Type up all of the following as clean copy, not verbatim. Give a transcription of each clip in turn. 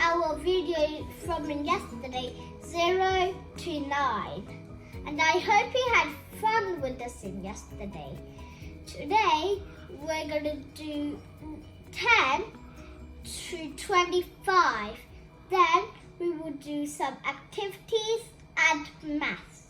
our video from yesterday, 0 to 9. And I hope you had fun with us in yesterday. Today, we're going to do 10 to 25. Then we will do some activities and maths.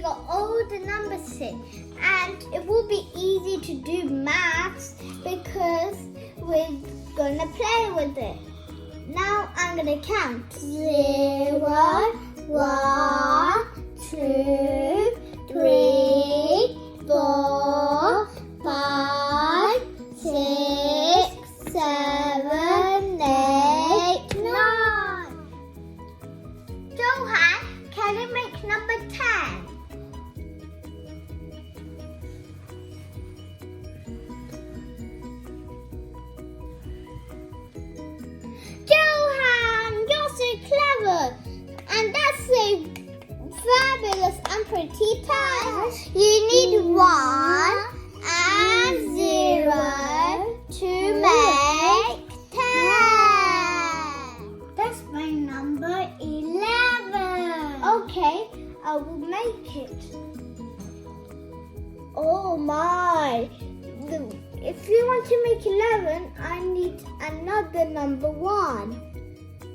Got all the numbers in, and it will be easy to do maths because we're gonna play with it. Now I'm gonna count 0, 1, 2, 3, 4, 5, 6, 7, 8, 9. Johan, can you make number 10? Johan, you're so clever, and that's so fabulous and pretty times. You need 1 and 0 to make 10. That's my number 11. Okay, I will make it. Oh my. If you want to make 11, I need another number 1.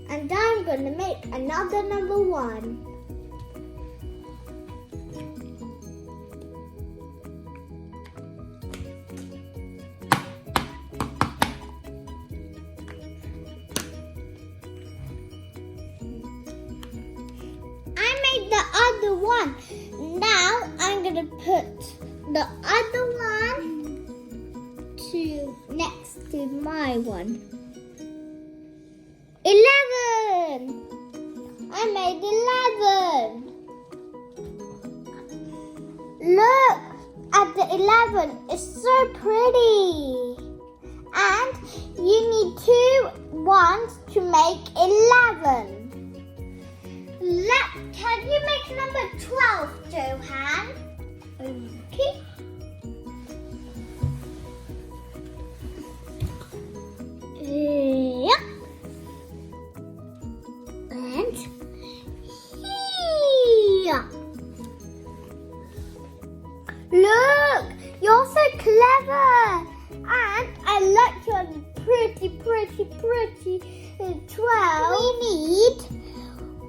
And I'm going to make another number 1. I made the other one. Now I'm going to put the other one next to my one. 11. I made 11. Look at the 11. It's so pretty. And you need 2 ones to make 11. Can you make number 12, Johan? Okay. Yep. And here. Look, you're so clever. And I like your pretty 12. We need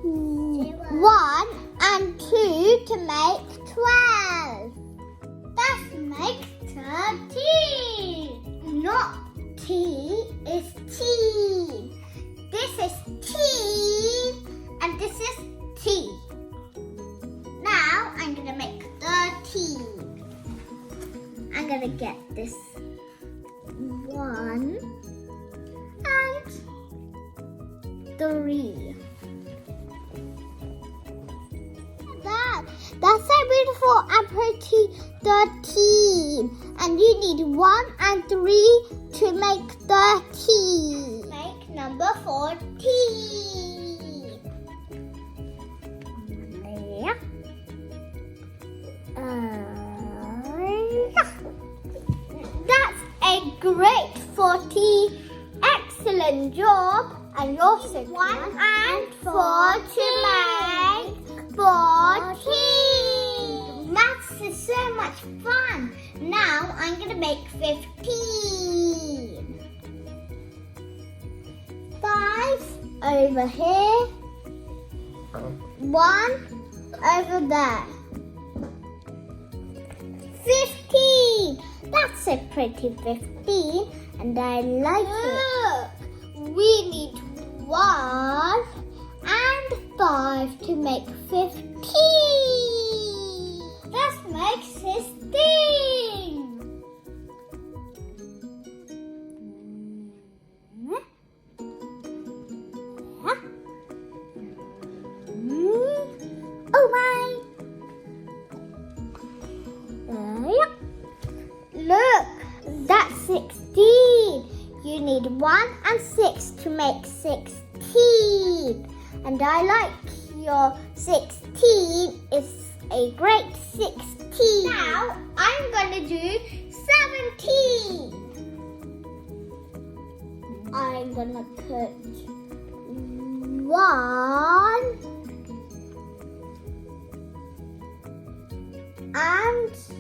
1 and 2 to make 12. That makes 13. Not T, is T. This is T, and this is T. Now I'm going to make 13. I'm going to get this 1 and 3. That's so beautiful and pretty 13. And you need 1 and 3 to make 13. Make number 14. Yeah. That's a great 14. And you're so 1 and 4 to make 14. Maths is so much fun. Now I'm going to make 15. 5 over here. 1 over there. 15. That's a pretty 15 and I like it. We need 1 and 5 to make 15. Let's make 16. Oh my! Look, that's 16. You need 1 and 6 to make 16. And I like your 16. It's a great 16. Now I'm going to do 17. I'm going to put 1 and 7.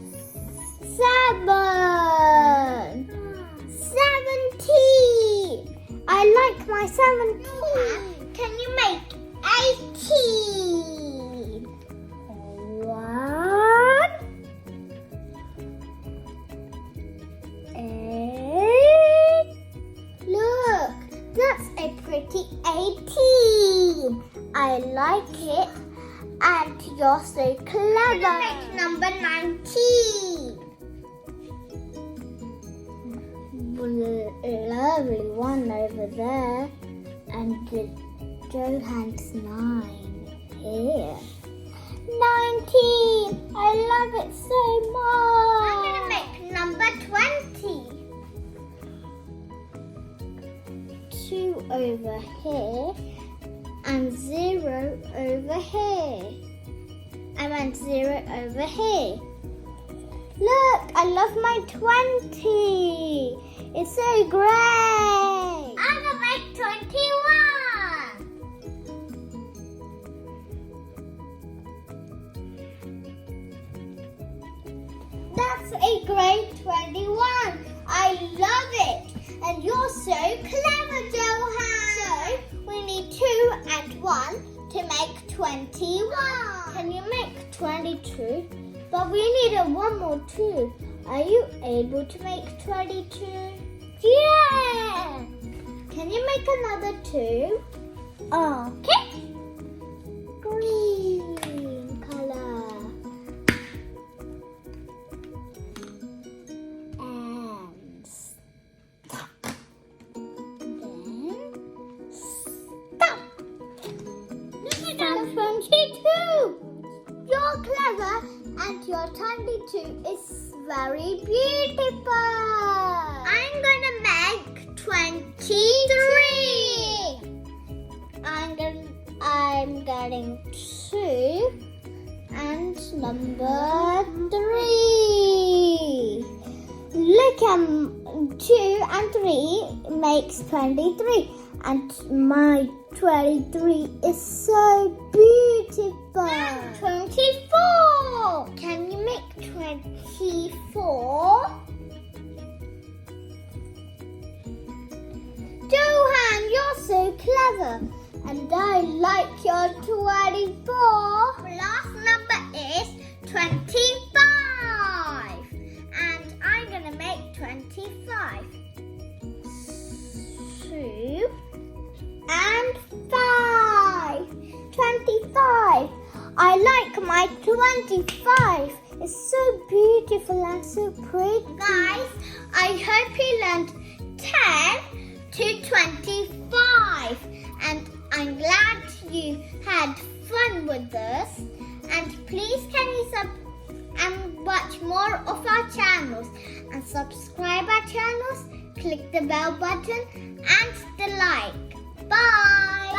17. I like my 17. Can you make 18? 1, 8. Look, that's a pretty 18. I like it. And you're so clever. I'm gonna make number 19. Lovely one over there. And the Johan's 9 here. 19. I love it so much. I'm gonna make number 20. 2 over here. And 0 over here. And then 0 over here. Look, I love my 20. It's so great. I'm gonna make 21. That's a great 21. I love it. And you're so clever, Johan. So we need 2 and 1 to make 21. Can you make 22? But we need one more 2. Are you able to make 22? Yeah! Can you make another 2? Okay. Green color. And stop. Then stop. Look at that 22. You're clever and your 22 is very beautiful. I'm gonna make 23. I'm getting 2 and number 3. Look at 2 and 3 makes 23. And my 23 is so beautiful. 24. Can you make 24? Johan, you're so clever. And I like your 24. Last number is 25. And I'm going to make 25. 2 and 5. 25. I like my 25. It's so beautiful and so pretty. Guys, I hope you learned 10 to 25. And I'm glad you had fun with this. And please can you watch more of our channels and subscribe our channels, click the bell button and the like. Bye!